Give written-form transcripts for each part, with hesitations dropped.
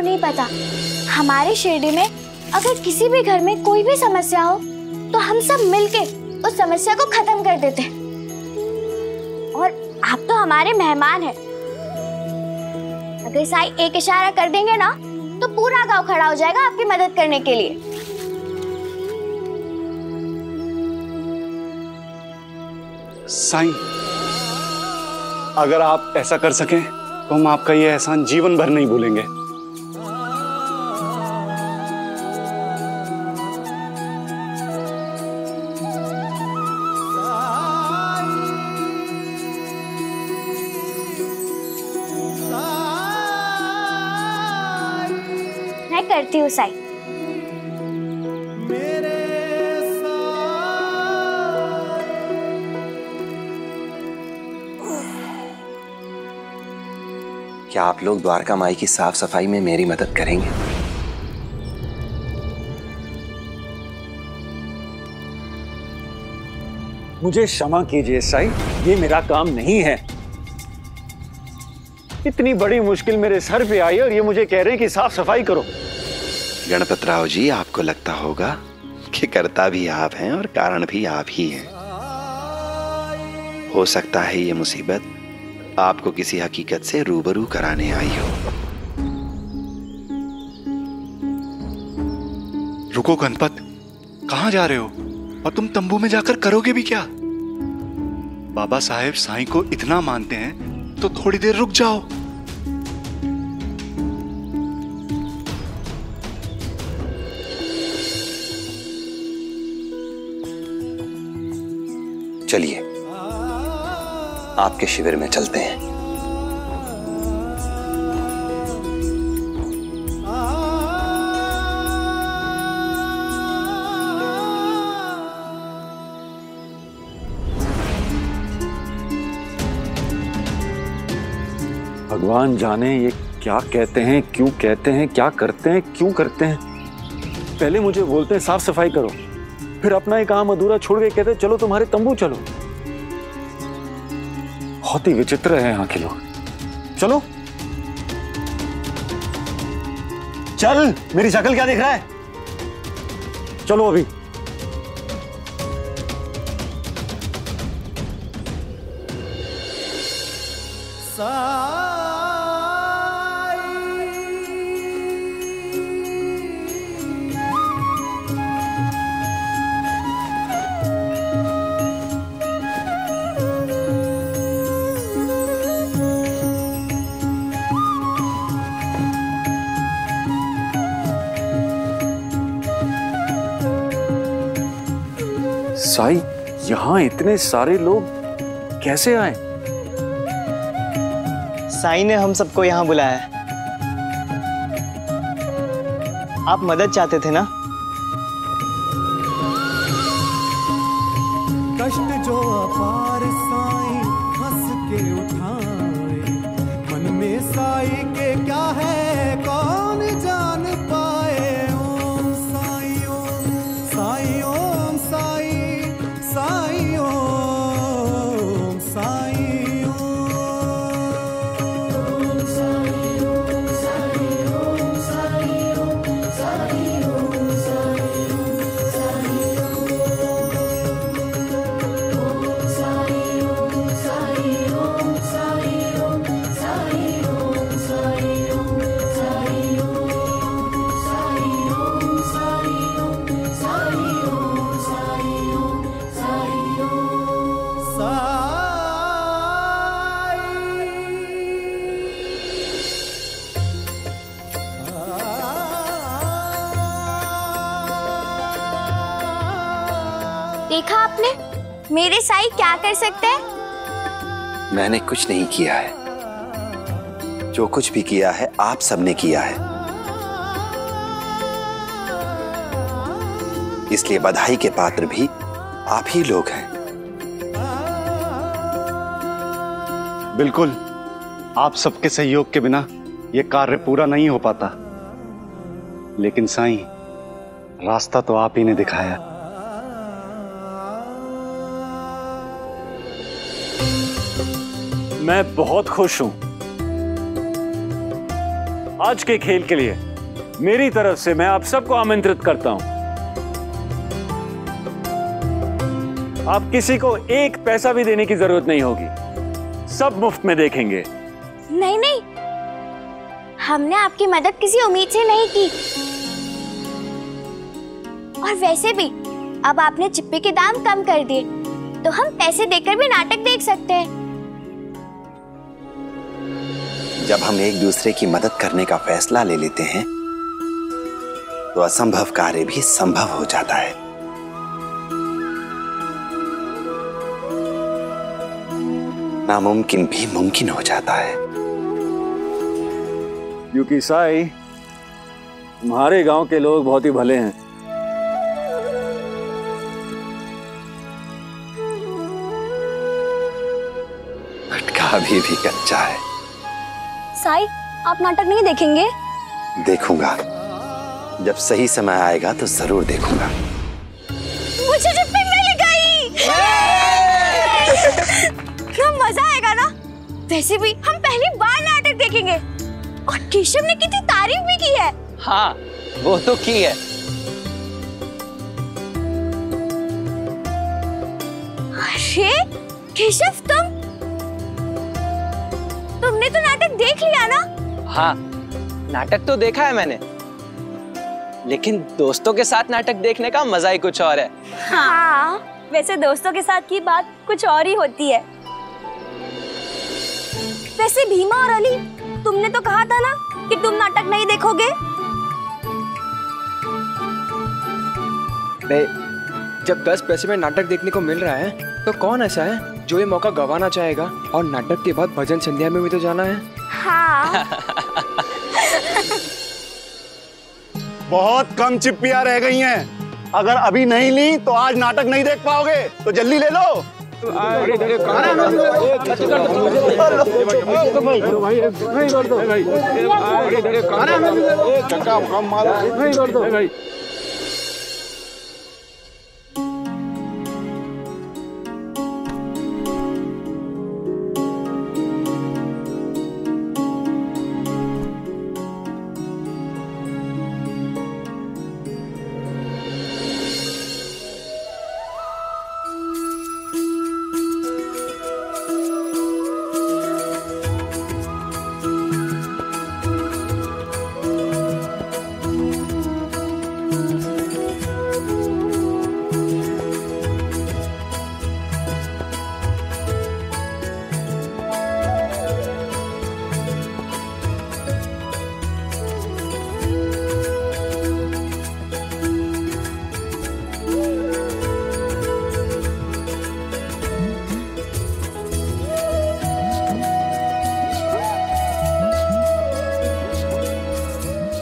नहीं पता, हमारी शिरडी में अगर किसी भी घर में कोई भी समस्या हो तो हम सब मिलके उस समस्या को खत्म कर देते हैं। और आप तो हमारे मेहमान हैं। अगर साईं एक इशारा कर देंगे ना तो पूरा गांव खड़ा हो जाएगा आपकी मदद करने के लिए। साईं, अगर आप ऐसा कर सकें तो हम आपका ये एहसान जीवन भर नहीं भूलेंगे। मैं करती हूँ साईं। क्या आप लोग द्वारका माई की साफ सफाई में मेरी मदद करेंगे? मुझे क्षमा कीजिए साईं, ये मेरा काम नहीं है। इतनी बड़ी मुश्किल मेरे सर पे आई और ये मुझे कह रहे हैं कि साफ सफाई करो। गणपत राव जी, आपको लगता होगा कि कर्ता भी आप हैं और कारण भी आप ही हैं। हो सकता है ये मुसीबत आपको किसी हकीकत से रूबरू कराने आई हो। रुको गणपत, कहां जा रहे हो? और तुम तंबू में जाकर करोगे भी क्या? बाबा साहेब साईं को इतना मानते हैं तो थोड़ी देर रुक जाओ। चलिए आपके शिविर में चलते हैं। भगवान जाने ये क्या कहते हैं, क्यों कहते हैं, क्या करते हैं, क्यों करते हैं। पहले मुझे बोलते हैं साफ सफाई करो, फिर अपना ही काम अधूरा छोड़ के कहते चलो तुम्हारे तंबू चलो। बहुत ही विचित्र है यहाँ के लोग। चलो चल, मेरी शक्ल क्या दिख रहा है? चलो अभी। साईं, यहाँ इतने सारे लोग कैसे आए? साईं ने हम सबको यहाँ बुलाया है। आप मदद चाहते थे ना? कष्ट जो अपार साईं हंस के उठाए, मन में साईं के क्या है कौन जान पाए। ओम साईं ओम साईं ओम साईं साईं ओम साईं ओम साईं ओम साईं ओम साईं ओम साईं ओम साईं ओम साईं ओम साईं ओम साईं ओम साईं ओम साईं ओम साईं ओम साईं ओम साईं ओम साईं ओम साईं ओम देखा आपने, मेरे साईं क्या कर सकते हैं। मैंने कुछ नहीं किया है, जो कुछ भी किया है आप सबने किया है, इसलिए बधाई के पात्र भी आप ही लोग हैं। बिल्कुल, आप सबके सहयोग के बिना यह कार्य पूरा नहीं हो पाता। लेकिन साईं, रास्ता तो आप ही ने दिखाया। मैं बहुत खुश हूं आज के खेल के लिए मेरी तरफ से मैं आप सबको आमंत्रित करता हूं। आप किसी को एक पैसा भी देने की जरूरत नहीं होगी, सब मुफ्त में देखेंगे। नहीं नहीं, हमने आपकी मदद किसी उम्मीद से नहीं की। और वैसे भी अब आपने चिप्पी के दाम कम कर दिए, तो हम पैसे देकर भी नाटक देख सकते हैं। जब हम एक दूसरे की मदद करने का फैसला ले लेते हैं तो असंभव कार्य भी संभव हो जाता है। नामुमकिन भी मुमकिन हो जाता है। क्योंकि साई, तुम्हारे गांव के लोग बहुत ही भले हैं। मटका अभी भी कच्चा है। साई, आप नाटक नहीं देखेंगे? देखूंगा, जब सही समय आएगा तो जरूर देखूंगा। मुझे चिप्पी मिल गई। क्या मजा आएगा ना। वैसे भी हम पहली बार नाटक देखेंगे और केशव ने कितनी तारीफ भी की है। हाँ, वो तो की है। अरे केशव, तुमने तो नाटक देख लिया ना? हाँ, नाटक तो देखा है मैंने, लेकिन दोस्तों के साथ नाटक देखने का मजा ही कुछ और है। हाँ, वैसे दोस्तों के साथ की बात कुछ और ही होती है। वैसे भीमा और अली, तुमने तो कहा था ना कि तुम नाटक नहीं देखोगे। जब 10 पैसे में नाटक देखने को मिल रहा है तो कौन ऐसा है जो ये मौका गंवाना चाहेगा? और नाटक के बाद भजन संध्या में भी तो जाना है। हाँ। बहुत कम चिप्पियां रह गई हैं। अगर अभी नहीं ली तो आज नाटक नहीं देख पाओगे, तो जल्दी ले लो।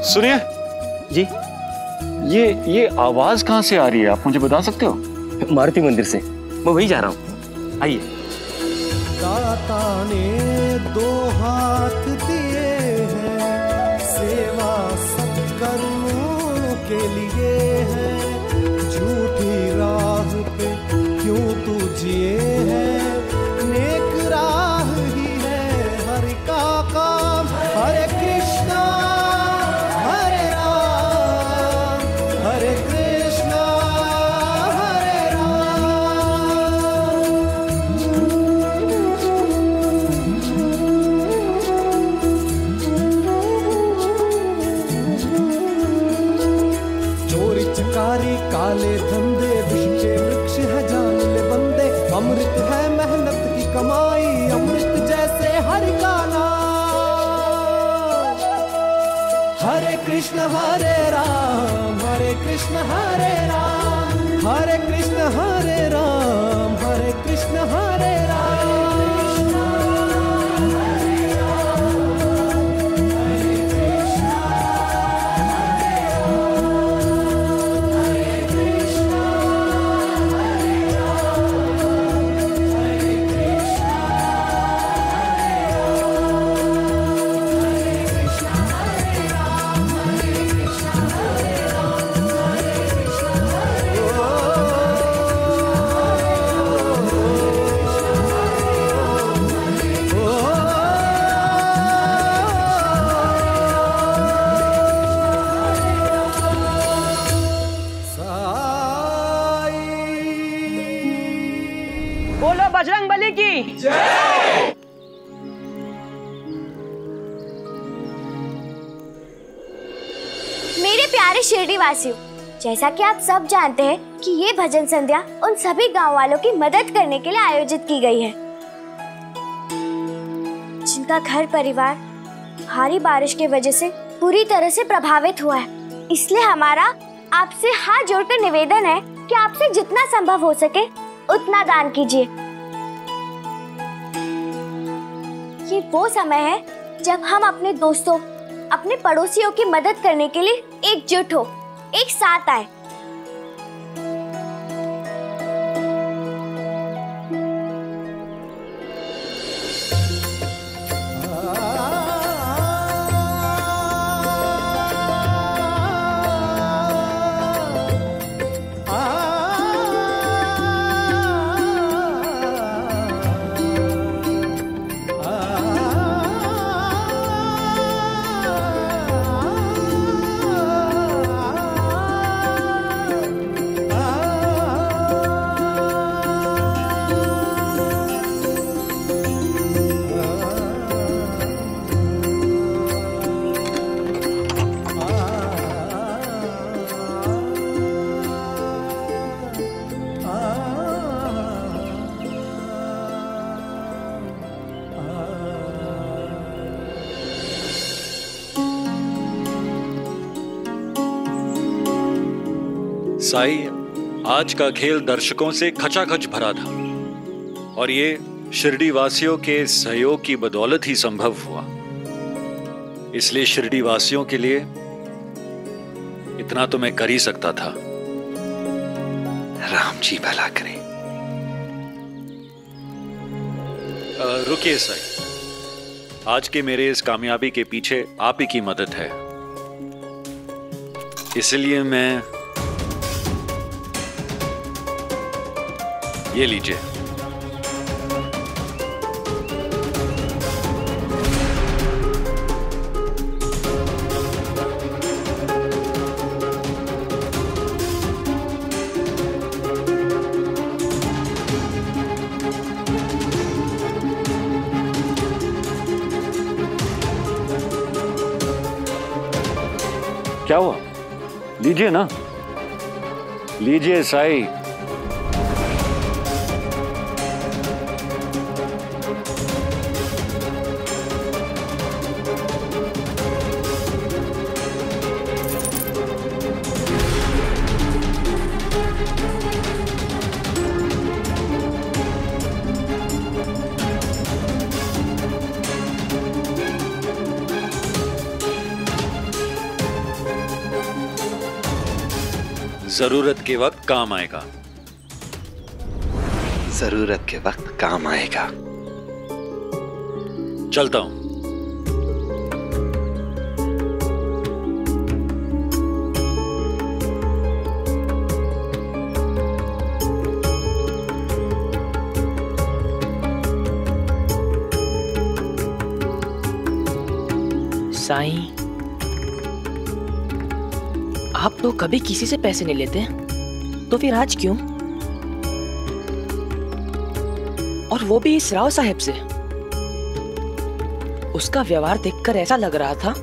सुनिए जी। ये आवाज कहाँ से आ रही है, आप मुझे बता सकते हो? मारुति मंदिर से, मैं वही जा रहा हूँ। आइए। दाता ने 2 हाथ दिए हैं, सेवा सत्कर्मों के लिए है। झूठी राह पे क्यों तू जिए है, नेक राह ही है हरि का काम। हरे कृष्णा हरे राम, हरे कृष्णा हरे राम। चोरी चकारी काले धंधे विष के वृक्ष है जान ले बंदे। अमृत है मेहनत की कमाई, अमृत जैसे हरि का नाम। हरे कृष्ण हरे राम, हरे कृष्ण हरे राम, हरे कृष्ण हरे राम, हरे कृष्ण हरे राम। प्यारे शिरडी वासियों, जैसा कि आप सब जानते हैं कि ये भजन संध्या उन सभी गांव वालों की मदद करने के लिए आयोजित की गई है जिनका घर परिवार भारी बारिश की वजह से पूरी तरह से प्रभावित हुआ है। इसलिए हमारा आपसे हाथ जोड़कर निवेदन है कि आपसे जितना संभव हो सके उतना दान कीजिए। ये वो समय है जब हम अपने दोस्तों, अपने पड़ोसियों की मदद करने के लिए एकजुट हो, एक साथ आए। साई, आज का खेल दर्शकों से खचाखच भरा था और ये शिरडी वासियों के सहयोग की बदौलत ही संभव हुआ। इसलिए शिरडी वासियों के लिए इतना तो मैं कर ही सकता था। राम जी भला करें। रुकिए साई, आज के मेरे इस कामयाबी के पीछे आप ही की मदद है। इसलिए मैं ये लीजिए। क्या हुआ? लीजिए ना, लीजिए साई। जरूरत के वक्त काम आएगा। जरूरत के वक्त काम आएगा। चलता हूं। साईं, आप तो कभी किसी से पैसे नहीं लेते, तो फिर आज क्यों? और वो भी इस राव साहब से। उसका व्यवहार देखकर ऐसा लग रहा था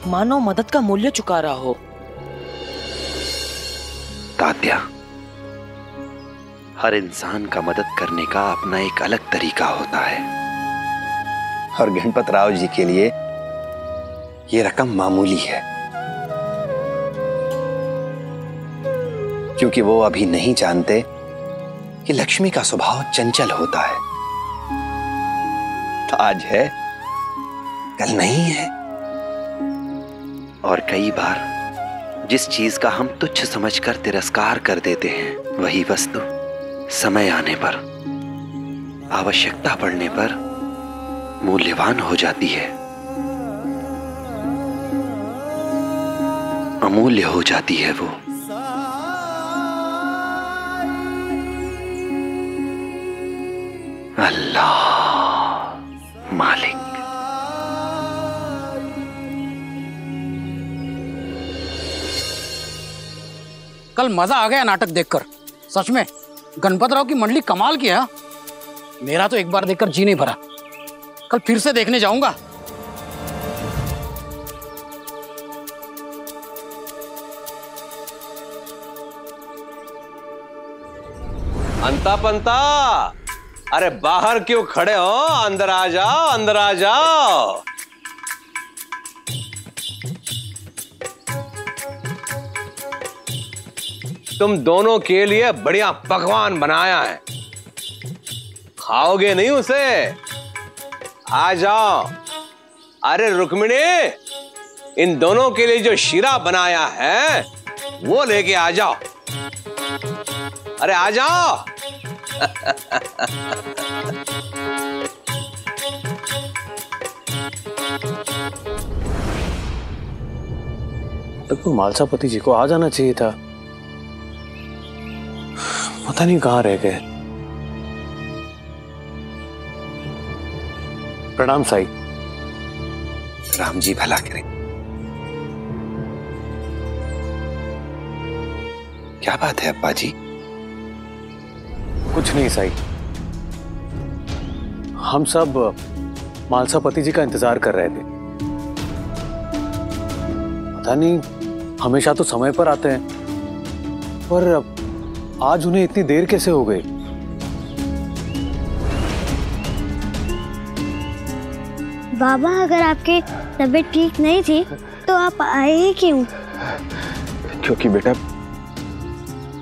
मानो मदद का मूल्य चुका रहा हो। तात्या, हर इंसान का मदद करने का अपना एक अलग तरीका होता है और गणपत राव जी के लिए ये रकम मामूली है, क्योंकि वो अभी नहीं जानते कि लक्ष्मी का स्वभाव चंचल होता है। तो आज है, कल नहीं है। और कई बार जिस चीज का हम तुच्छ समझकर तिरस्कार कर देते हैं, वही वस्तु समय आने पर, आवश्यकता पड़ने पर मूल्यवान हो जाती है, अमूल्य हो जाती है वो। अल्लाह मालिक। कल मजा आ गया नाटक देखकर, सच में गणपत राव की मंडली कमाल की है। मेरा तो एक बार देखकर जी नहीं भरा, कल फिर से देखने जाऊंगा। अंता पंता, अरे बाहर क्यों खड़े हो? अंदर आ जाओ, अंदर आ जाओ। तुम दोनों के लिए बढ़िया पकवान बनाया है, खाओगे नहीं उसे? आ जाओ। अरे रुक्मिणी, इन दोनों के लिए जो शीरा बनाया है वो लेके आ जाओ। अरे आ जाओ। तो मालसापति जी को आ जाना चाहिए था, पता नहीं कहां रह गए। प्रणाम साई। राम जी भला करें। क्या बात है अब्बा जी? कुछ नहीं साई, हम सब मालसापति जी का इंतजार कर रहे थे। पता नहीं हमेशा तो समय पर आते हैं, पर आज उन्हें इतनी देर कैसे हो गई? बाबा, अगर आपकी तबीयत ठीक नहीं थी तो आप आए ही क्यों? क्योंकि बेटा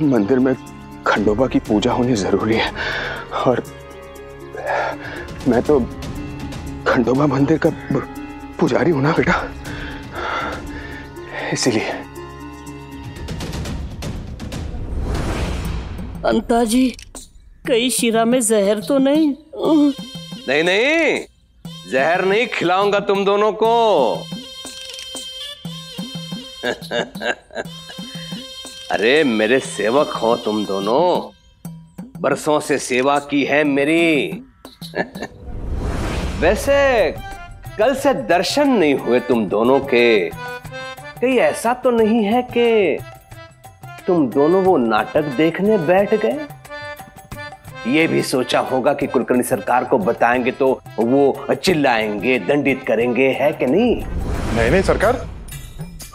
मंदिर में खंडोबा की पूजा होनी जरूरी है, और मैं तो खंडोबा मंदिर का पुजारी हूं ना बेटा, इसीलिए। अंताजी, कहीं शीरा में जहर तो नहीं? नहीं नहीं, जहर नहीं खिलाऊंगा तुम दोनों को। अरे मेरे सेवक हो तुम दोनों, बरसों से सेवा की है मेरी। वैसे कल से दर्शन नहीं हुए तुम दोनों के, कहीं ऐसा तो नहीं है कि तुम दोनों वो नाटक देखने बैठ गए? ये भी सोचा होगा कि कुलकर्णी सरकार को बताएंगे तो वो चिल्लाएंगे, दंडित करेंगे, है कि नहीं? नहीं नहीं सरकार,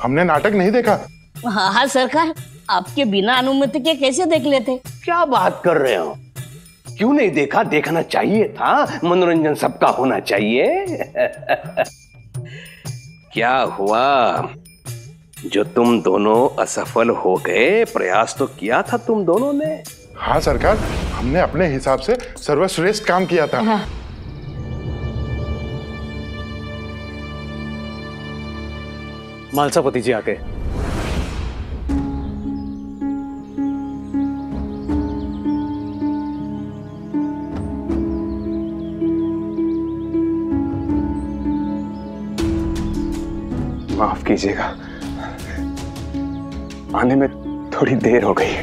हमने नाटक नहीं देखा। हाँ हाँ सरकार, आपके बिना अनुमति के कैसे देख लेते? क्या बात कर रहे हो? क्यों नहीं देखा? देखना चाहिए था, मनोरंजन सबका होना चाहिए। क्या हुआ जो तुम दोनों असफल हो गए? प्रयास तो किया था तुम दोनों ने। हाँ सरकार, हमने अपने हिसाब से सर्वश्रेष्ठ काम किया था। हाँ। मालसापति जी आ गए। माफ कीजिएगा, आने में थोड़ी देर हो गई।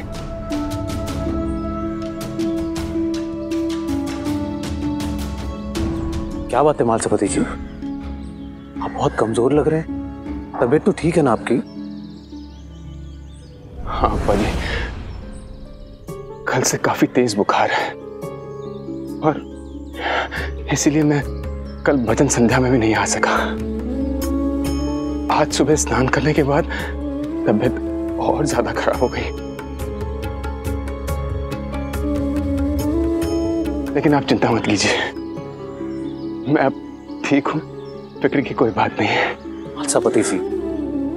क्या बात है मालसापति जी, आप बहुत कमजोर लग रहे हैं। तबीयत तो ठीक है ना आपकी? हाँ अब्बा जी, कल से काफी तेज बुखार है, और इसीलिए मैं कल भजन संध्या में भी नहीं आ सका। आज सुबह स्नान करने के बाद तबीयत और ज्यादा खराब हो गई। लेकिन आप चिंता मत कीजिए, मैं अब ठीक हूं, फिक्र की कोई बात नहीं है। मालसापति जी,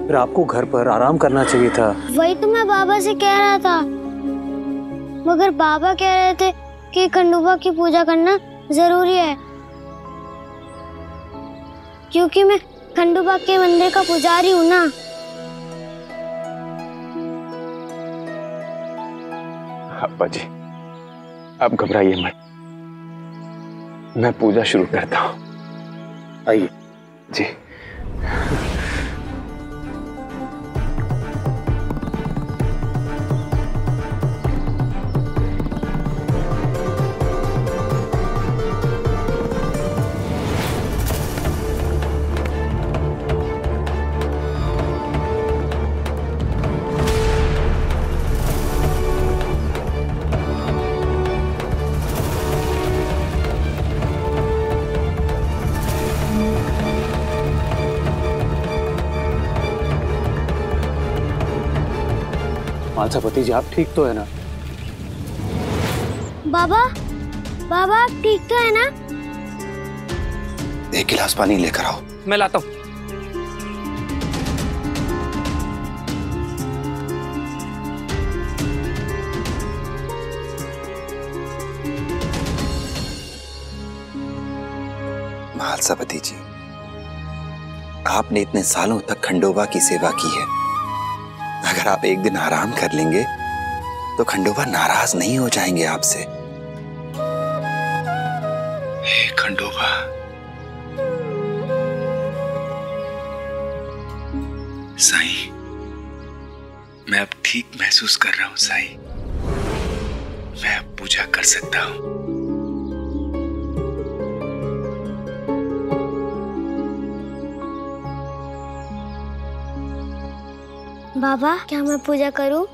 फिर आपको घर पर आराम करना चाहिए था। वही तो मैं बाबा से कह रहा था, मगर बाबा कह रहे थे कि खंडोबा की पूजा करना जरूरी है, क्योंकि मैं खंडोबा के मंदिर का पुजारी हूँ ना। अब्बा जी, आप घबराइए मत, मैं पूजा शुरू करता हूँ। आइए जी। मालसापति जी, आप ठीक तो है ना? बाबा, बाबा आप ठीक तो है ना? एक गिलास पानी लेकर आओ। मैं लाता हूँ। महालसापति जी, आपने इतने सालों तक खंडोबा की सेवा की है। अगर आप एक दिन आराम कर लेंगे तो खंडोबा नाराज नहीं हो जाएंगे आपसे। हे खंडोबा, साईं, मैं अब ठीक महसूस कर रहा हूं साईं। मैं अब पूजा कर सकता हूं। बाबा, क्या मैं पूजा करूं?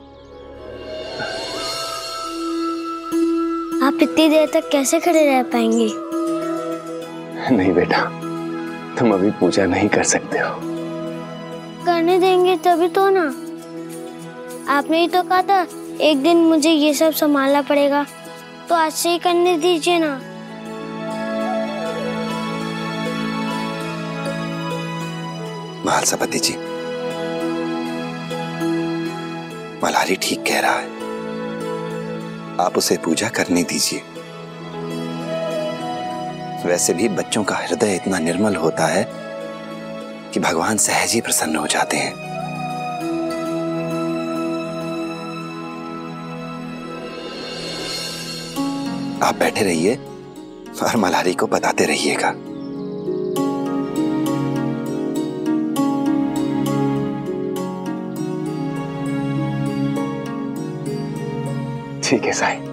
आप इतनी देर तक कैसे खड़े रह पाएंगे? नहीं बेटा, तुम अभी पूजा नहीं कर सकते हो। करने देंगे तभी तो ना। आपने ही तो कहा था एक दिन मुझे ये सब संभालना पड़ेगा, तो आज से ही करने दीजिए ना। महालसापति जी, मल्हारी ठीक कह रहा है, आप उसे पूजा करने दीजिए। वैसे भी बच्चों का हृदय इतना निर्मल होता है कि भगवान सहज ही प्रसन्न हो जाते हैं। आप बैठे रहिए और मल्हारी को बताते रहिएगा। ठीक है साईं।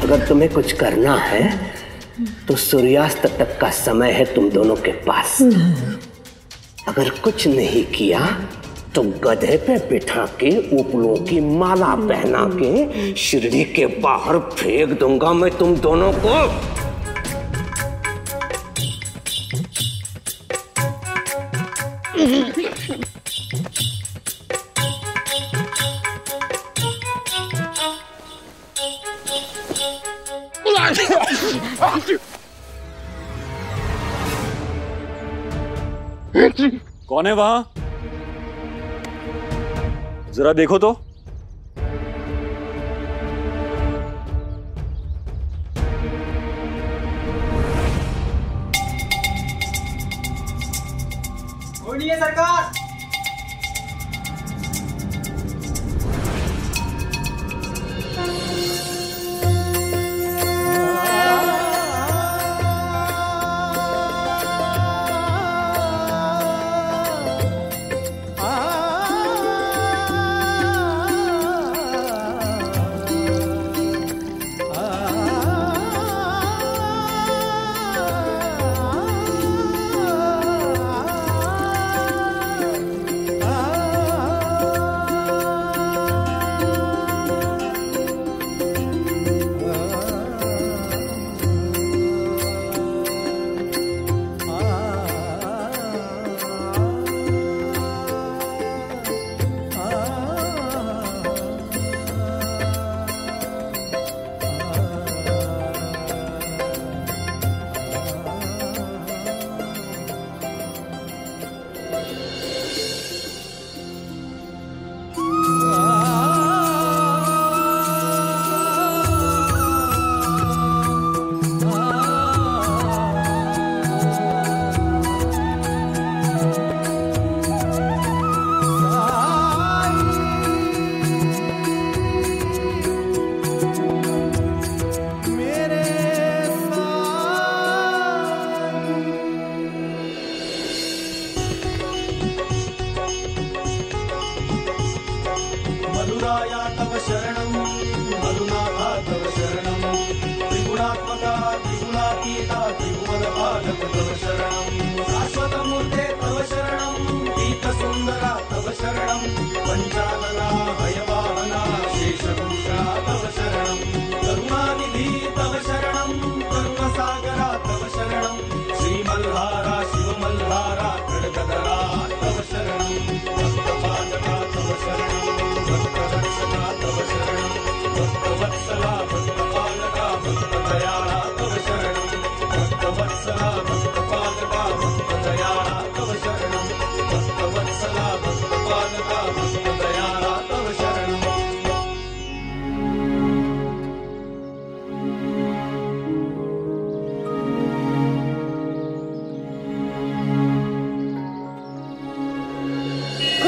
अगर तुम्हें कुछ करना है तो सूर्यास्त तक का समय है तुम दोनों के पास। अगर कुछ नहीं किया तो गधे पे बिठा के उपलों की माला पहना के शिरडी के बाहर फेंक दूंगा मैं तुम दोनों को। कौन है वहां? जरा देखो तो। बोलिए सरकार।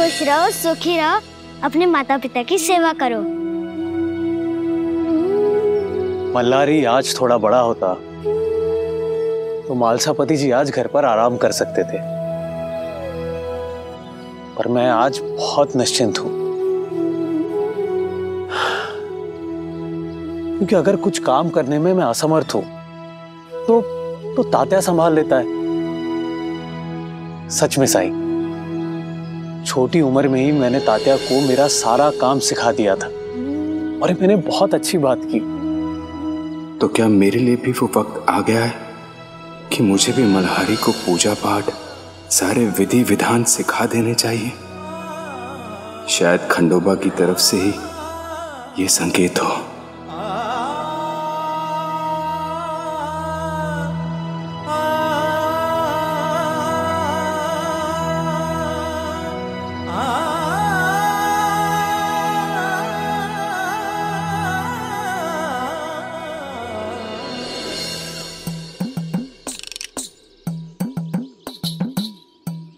खुश रहो, सुखी रहो, अपने माता पिता की सेवा करो। मल्हारी आज थोड़ा बड़ा होता तो मालसापति जी आज घर पर आराम कर सकते थे, पर मैं आज बहुत निश्चिंत हूं, क्योंकि अगर कुछ काम करने में मैं असमर्थ हूं तो तात्या संभाल लेता है। सच में साईं, छोटी उम्र में ही मैंने तात्या को मेरा सारा काम सिखा दिया था और ये मैंने बहुत अच्छी बात की। तो क्या मेरे लिए भी वो वक्त आ गया है कि मुझे भी मल्हारी को पूजा पाठ सारे विधि विधान सिखा देने चाहिए? शायद खंडोबा की तरफ से ही ये संकेत हो।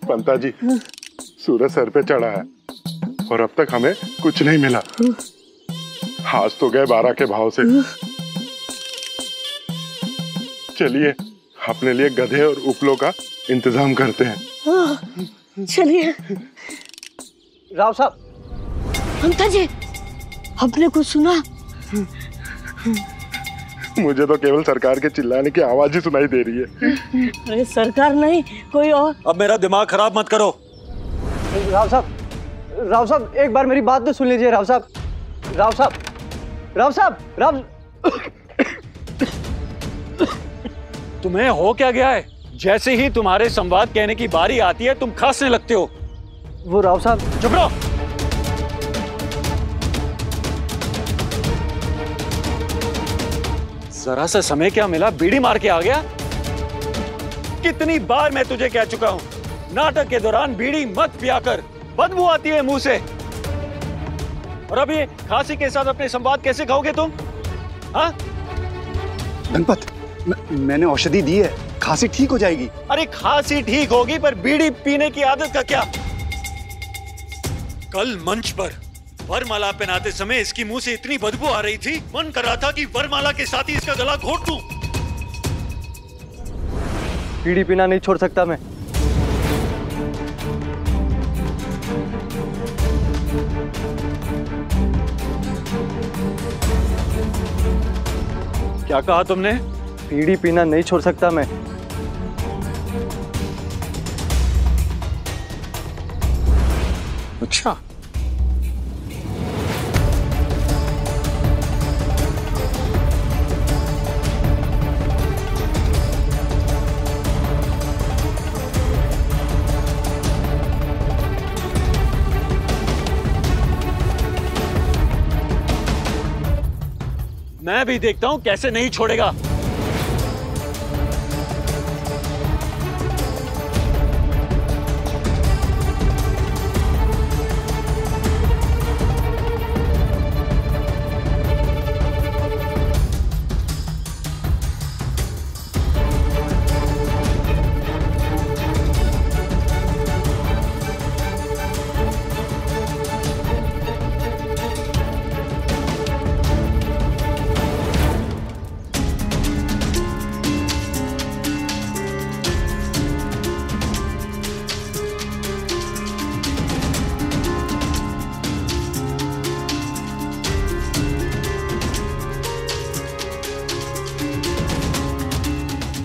पंता जी, सूरज सर पे चढ़ा है और अब तक हमें कुछ नहीं मिला। आज तो गए 12 के भाव से। चलिए अपने लिए गधे और उपलों का इंतजाम करते हैं। चलिए। राव साहब। पंता जी, आपने कुछ सुना? मुझे तो केवल सरकार के चिल्लाने की आवाज ही सुनाई दे रही है। अरे सरकार नहीं, कोई और। अब मेरा दिमाग खराब मत करो। राव साहब एक बार मेरी बात तो सुन लीजिए। राव साहब। तुम्हें हो क्या गया है? जैसे ही तुम्हारे संवाद कहने की बारी आती है तुम खांसने लगते हो। वो राव साहब। चुप रहो। जरा सा समय क्या मिला, बीड़ी मार के आ गया। कितनी बार मैं तुझे कह चुका हूं, नाटक के दौरान बीड़ी मत पिया कर, बदबू आती है मुंह से। और अभी खांसी के साथ अपने संवाद कैसे खाओगे तुम? हाँ? गणपत, मैंने औषधि दी है, खांसी ठीक हो जाएगी। अरे खांसी ठीक होगी, पर बीड़ी पीने की आदत का क्या? कल मंच पर वरमाला पहनाते समय इसकी मुंह से इतनी बदबू आ रही थी, मन कर रहा था कि वरमाला के साथ ही इसका गला घोट दूं। बीड़ी पीना नहीं छोड़ सकता मैं। क्या कहा तुमने? बीड़ी पीना नहीं छोड़ सकता मैं। अच्छा, मैं भी देखता हूं कैसे नहीं छोड़ेगा।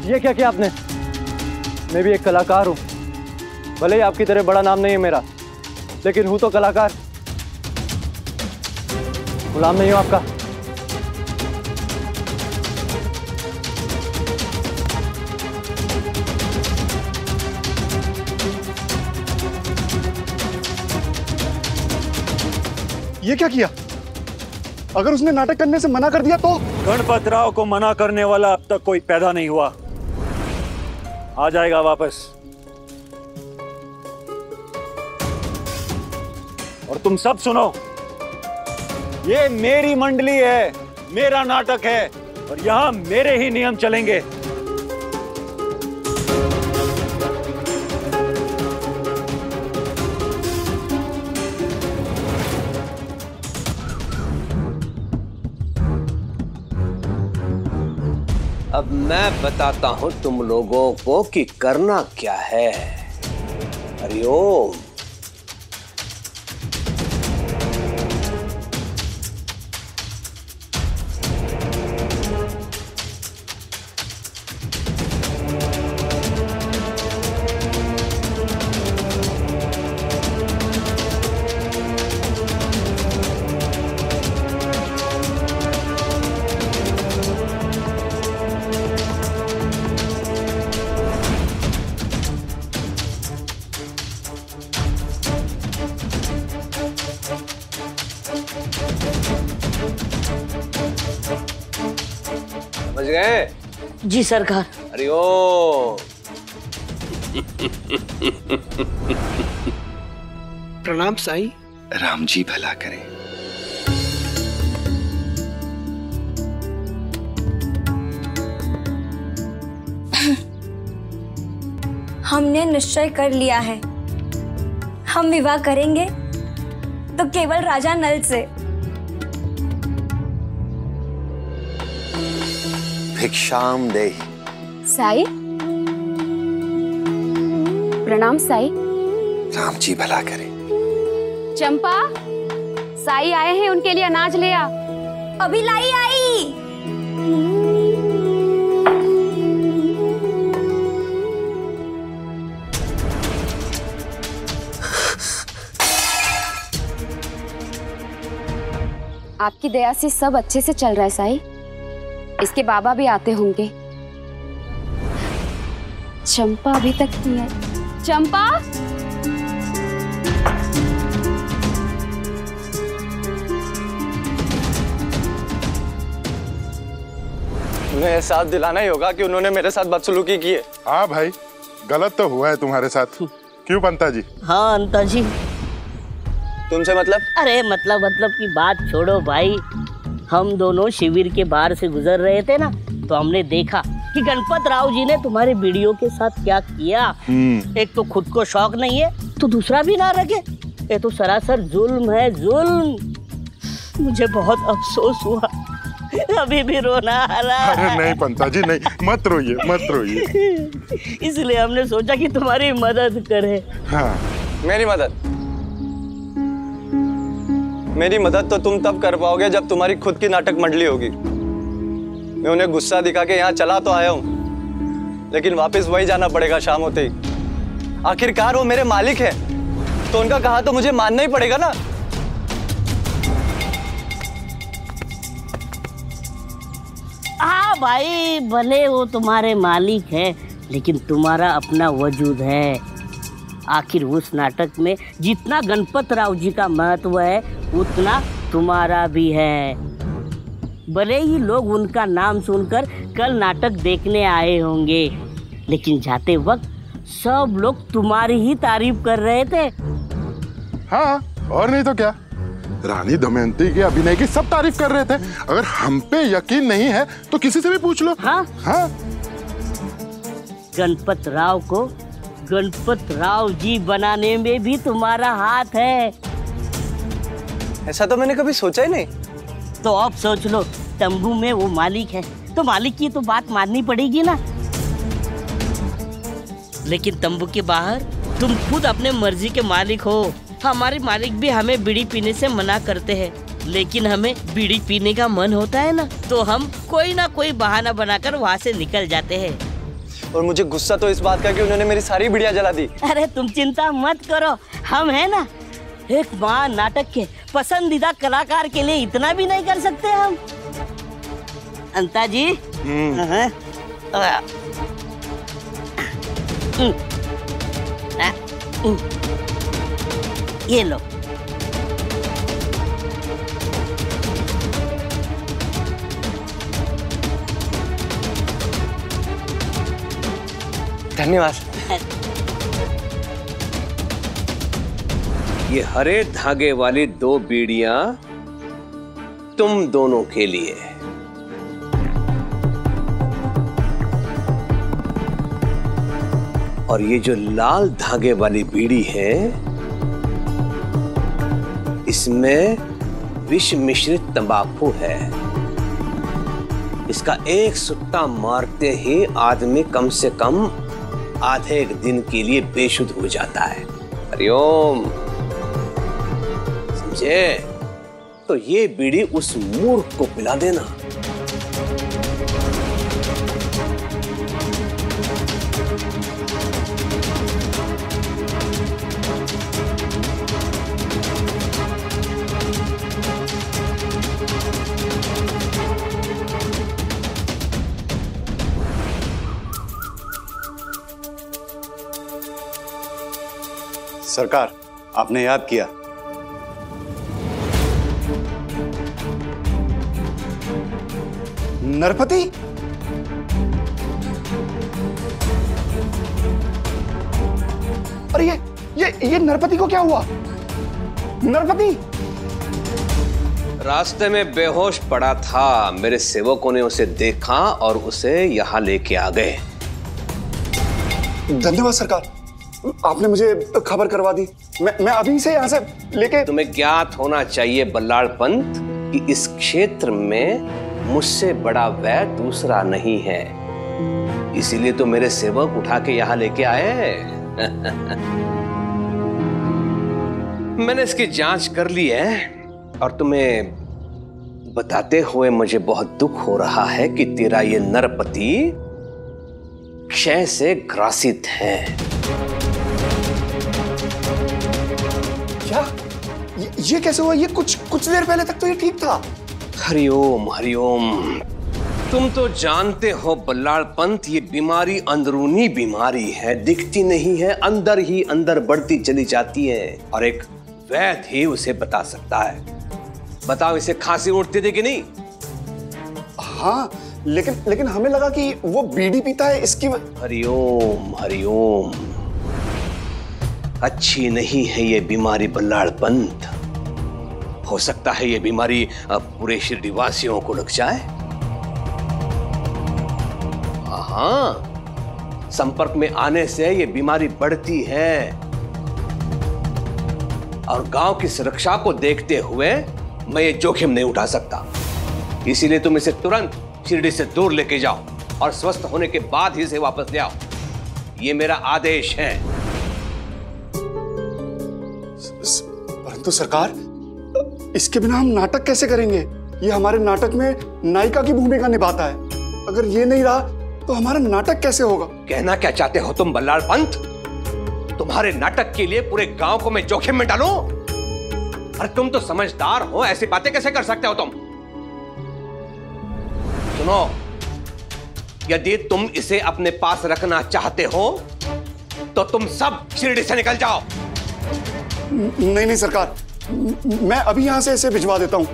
ये क्या किया आपने? मैं भी एक कलाकार हूं, भले ही आपकी तरह बड़ा नाम नहीं है मेरा, लेकिन हूं तो कलाकार। गुलाम नहीं हूं आपका। ये क्या किया? अगर उसने नाटक करने से मना कर दिया तो? गणपत राव को मना करने वाला अब तक कोई पैदा नहीं हुआ। आ जाएगा वापस। और तुम सब सुनो, ये मेरी मंडली है, मेरा नाटक है और यहां मेरे ही नियम चलेंगे। अब मैं बताता हूं तुम लोगों को कि करना क्या है। हरिओम। समझ गए? जी सरकार। हरिओम। प्रणाम साईं। राम जी भला करें। हमने निश्चय कर लिया है, हम विवाह करेंगे तो केवल राजा नल से। भिक्षाम देहि। साई। प्रणाम साई। राम जी भला करे। चंपा, साई आए हैं, उनके लिए अनाज ले आ। अभी लाई आई। आपकी दया से सब अच्छे से चल रहा है साई। इसके बाबा भी आते होंगे। चंपा अभी तक नहीं आई। चंपा, उन्हें एहसास दिलाना ही होगा कि उन्होंने मेरे साथ बदसलूकी की है। हाँ भाई, गलत तो हुआ है तुम्हारे साथ। क्यों पंता जी? हाँ अंता जी। तुमसे मतलब? अरे मतलब की बात छोड़ो भाई। हम दोनों शिविर के बाहर से गुजर रहे थे ना, तो हमने देखा कि गणपत राव जी ने तुम्हारे वीडियो के साथ क्या किया। एक तो खुद को शौक नहीं है, तो दूसरा भी ना रखे। ये तो सरासर जुल्म है, जुल्म। मुझे बहुत अफसोस हुआ, अभी भी रोना आ रहा है। अरे नहीं पंता जी नहीं, मत रोइए मत रोइए। इसलिए हमने सोचा कि तुम्हारी मदद करें। हाँ। मेरी मदद? मेरी मदद तो तुम तब कर पाओगे जब तुम्हारी खुद की नाटक मंडली होगी। मैं उन्हें गुस्सा दिखा के यहाँ चला तो आया हूँ, लेकिन वापस वही जाना पड़ेगा शाम होते ही। आखिरकार वो मेरे मालिक हैं, तो उनका कहा तो मुझे मानना ही पड़ेगा ना। हाँ भाई, भले वो तुम्हारे मालिक है, लेकिन तुम्हारा अपना वजूद है। आखिर उस नाटक में जितना गणपत राव जी का महत्व है, उतना तुम्हारा भी है। भले ही लोग उनका नाम सुनकर कल नाटक देखने आए होंगे, लेकिन जाते वक्त सब लोग तुम्हारी ही तारीफ कर रहे थे। हाँ, और नहीं तो क्या। रानी दमयंती के अभिनय की सब तारीफ कर रहे थे। अगर हम पे यकीन नहीं है तो किसी से भी पूछ लो। हाँ? हाँ। गणपत राव को गणपत राव जी बनाने में भी तुम्हारा हाथ है। ऐसा तो मैंने कभी सोचा ही नहीं। तो अब सोच लो, तंबू में वो मालिक है, तो मालिक की तो बात माननी पड़ेगी ना। लेकिन तंबू के बाहर तुम खुद अपने मर्जी के मालिक हो। हमारे मालिक भी हमें बीड़ी पीने से मना करते हैं, लेकिन हमें बीड़ी पीने का मन होता है ना, तो हम कोई ना कोई बहाना बनाकर वहाँ से निकल जाते हैं। और मुझे गुस्सा तो इस बात का कि उन्होंने मेरी सारी बिड़िया जला दी। अरे तुम चिंता मत करो, हम है ना। एक महान नाटक के पसंदीदा कलाकार के लिए इतना भी नहीं कर सकते हम। अंता जी। ये लो। धन्यवाद। ये हरे धागे वाली 2 बीड़ियां तुम दोनों के लिए। और ये जो लाल धागे वाली बीड़ी है, इसमें विष मिश्रित तंबाकू है। इसका एक सुट्टा मारते ही आदमी कम से कम आधे एक दिन के लिए बेशुद्ध हो जाता है। हरिओम, समझे? तो ये बीड़ी उस मूर्ख को पिला देना। सरकार, आपने याद किया। नरपति? अरे ये नरपति को क्या हुआ? नरपति रास्ते में बेहोश पड़ा था। मेरे सेवकों ने उसे देखा और उसे यहाँ लेके आ गए। धन्यवाद सरकार, आपने मुझे खबर करवा दी। मैं अभी से यहाँ से लेके। तुम्हें ज्ञात होना चाहिए बल्लाळ पंत कि इस क्षेत्र में मुझसे बड़ा वैद दूसरा नहीं है, इसीलिए तो मेरे सेवक उठा के यहाँ लेके आए। मैंने इसकी जांच कर ली है और तुम्हें बताते हुए मुझे बहुत दुख हो रहा है कि तेरा ये नरपति क्षय से ग्रासित है। क्या? ये कैसे हुआ? ये कुछ देर पहले तक तो ये ठीक था। हरिओम हरिओम। तुम तो जानते हो बल्लाळ पंत, ये बीमारी अंदरूनी बीमारी है, दिखती नहीं है, अंदर ही अंदर बढ़ती चली जाती है और एक वैद्य ही उसे बता सकता है। बताओ, इसे खांसी उठती थी कि नहीं? हाँ, लेकिन हमें लगा कि वो बीड़ी पीता है इसकी। हरिओम हरिओम। अच्छी नहीं है ये बीमारी बल्लाळ पंत। हो सकता है ये बीमारी पूरे शिरडी वासियों को लग जाए। हाँ, संपर्क में आने से ये बीमारी बढ़ती है और गांव की सुरक्षा को देखते हुए मैं ये जोखिम नहीं उठा सकता। इसीलिए तुम इसे तुरंत शिरडी से दूर लेके जाओ और स्वस्थ होने के बाद ही इसे वापस ले आओ। ये मेरा आदेश है। परंतु सरकार, इसके बिना हम नाटक कैसे करेंगे? ये हमारे नाटक में नायिका की भूमिका निभाता है। अगर ये नहीं रहा तो हमारा नाटक कैसे होगा? कहना क्या चाहते हो तुम बल्लाळ पंत? तुम्हारे नाटक के लिए पूरे गांव को मैं जोखिम में डालूं? अरे तुम तो समझदार हो, ऐसी बातें कैसे कर सकते हो तुम? सुनो, यदि तुम इसे अपने पास रखना चाहते हो तो तुम सब शिरडी से निकल जाओ। नहीं सरकार, मैं अभी यहां से इसे भिजवा देता हूं।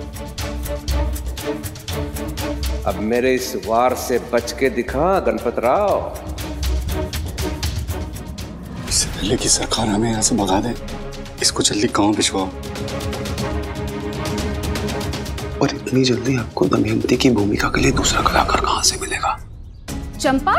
अब मेरे इस वार से बच के दिखा गणपत राव। इससे पहले कि सरकार हमें यहां से भगा दे, इसको जल्दी गांव भिजवाओ। और इतनी जल्दी आपको दमयंती की भूमिका के लिए दूसरा कलाकार कहां से मिलेगा? चंपा,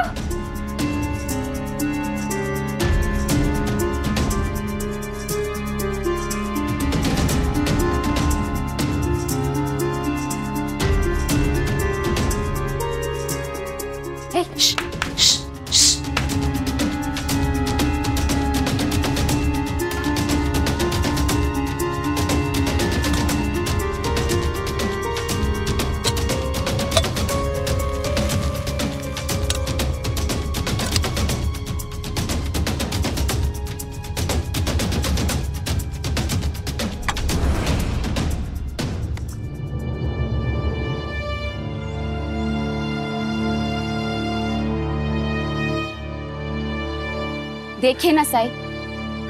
देखे ना साई,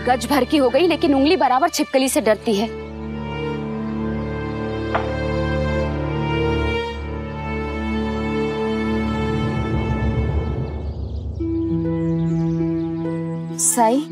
गज भर की हो गई लेकिन उंगली बराबर छिपकली से डरती है। साई,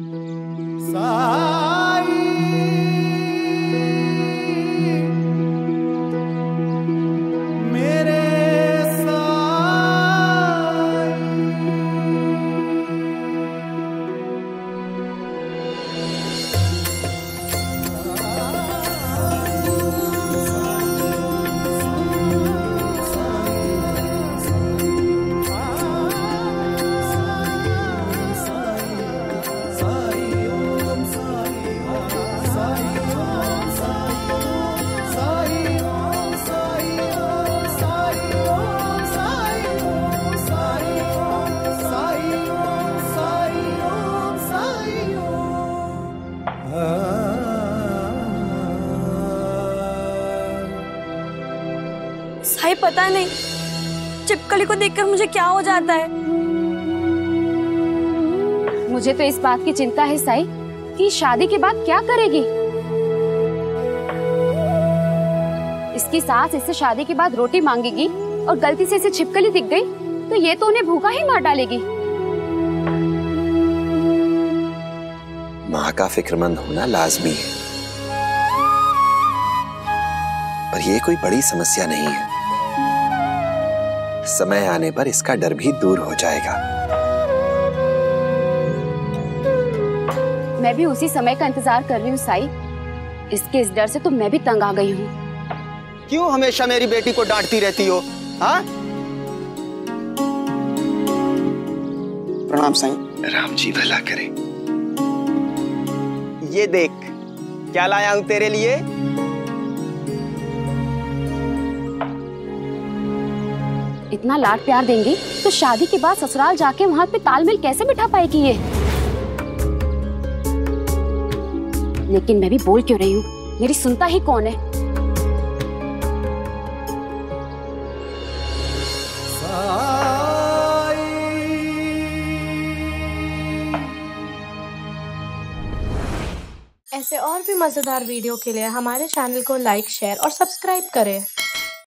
साई पता नहीं छिपकली को देखकर मुझे क्या हो जाता है। मुझे तो इस बात की चिंता है साई कि शादी के बाद क्या करेगी। इसकी सास इससे शादी के बाद रोटी मांगेगी और गलती से इसे छिपकली दिख गई तो ये तो उन्हें भूखा ही मार डालेगी। माँ का फिक्रमंद होना लाजमी है, पर यह कोई बड़ी समस्या नहीं है। समय आने पर इसका डर भी दूर हो जाएगा। मैं भी उसी समय का इंतजार कर रही हूँ साई। इसके इस डर से तो मैं भी तंग आ गई हूँ। क्यों हमेशा मेरी बेटी को डांटती रहती हो? हाँ? प्रणाम साईं। राम जी भला करे। ये देख क्या लाया हूं तेरे लिए। इतना लाड प्यार देंगी तो शादी के बाद ससुराल जाके वहां पे तालमेल कैसे बिठा पाएगी ये। लेकिन मैं भी बोल क्यों रही हूँ, मेरी सुनता ही कौन है। ऐसे और भी मजेदार वीडियो के लिए हमारे चैनल को लाइक, शेयर और सब्सक्राइब करें।